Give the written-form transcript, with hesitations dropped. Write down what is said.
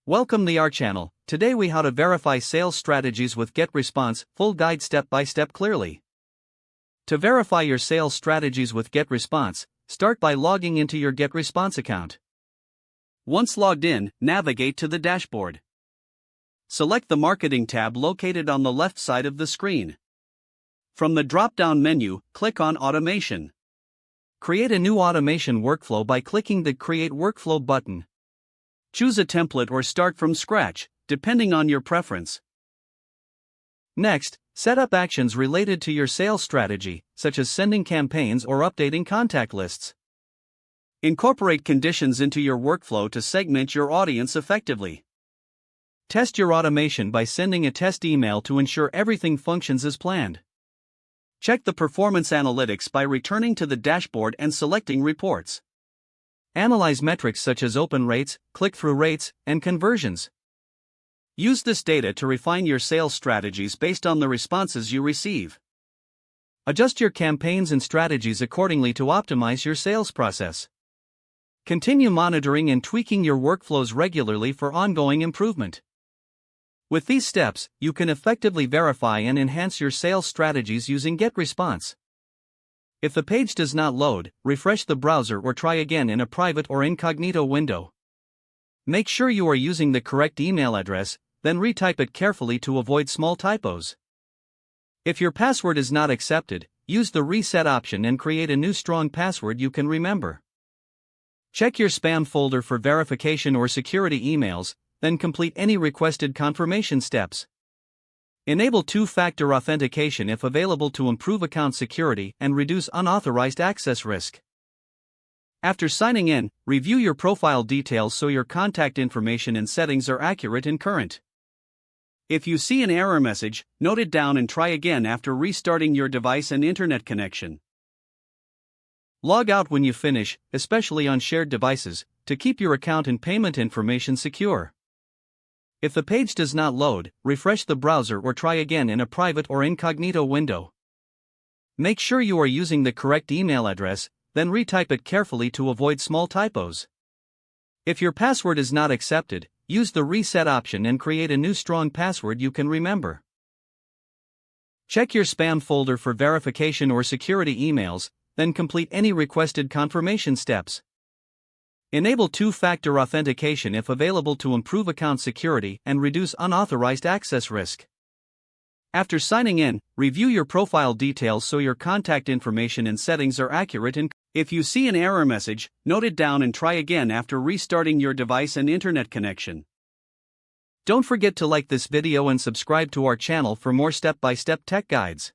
Welcome to our channel. Today we how to verify sales strategies with GetResponse, full guide step by step clearly. To verify your sales strategies with GetResponse, start by logging into your GetResponse account. Once logged in, navigate to the dashboard. Select the Marketing tab located on the left side of the screen. From the drop-down menu, click on Automation. Create a new automation workflow by clicking the Create Workflow button. Choose a template or start from scratch, depending on your preference. Next, set up actions related to your sales strategy, such as sending campaigns or updating contact lists. Incorporate conditions into your workflow to segment your audience effectively. Test your automation by sending a test email to ensure everything functions as planned. Check the performance analytics by returning to the dashboard and selecting reports. Analyze metrics such as open rates, click-through rates, and conversions. Use this data to refine your sales strategies based on the responses you receive. Adjust your campaigns and strategies accordingly to optimize your sales process. Continue monitoring and tweaking your workflows regularly for ongoing improvement. With these steps, you can effectively verify and enhance your sales strategies using GetResponse. If the page does not load, refresh the browser or try again in a private or incognito window. Make sure you are using the correct email address, then retype it carefully to avoid small typos. If your password is not accepted, use the reset option and create a new strong password you can remember. Check your spam folder for verification or security emails, then complete any requested confirmation steps. Enable two-factor authentication if available to improve account security and reduce unauthorized access risk. After signing in, review your profile details so your contact information and settings are accurate and current. If you see an error message, note it down and try again after restarting your device and internet connection. Log out when you finish, especially on shared devices, to keep your account and payment information secure. If the page does not load, refresh the browser or try again in a private or incognito window. Make sure you are using the correct email address, then retype it carefully to avoid small typos. If your password is not accepted, use the reset option and create a new strong password you can remember. Check your spam folder for verification or security emails, then complete any requested confirmation steps. Enable two-factor authentication if available to improve account security and reduce unauthorized access risk. After signing in, review your profile details so your contact information and settings are accurate and if you see an error message, note it down and try again after restarting your device and internet connection. Don't forget to like this video and subscribe to our channel for more step-by-step tech guides.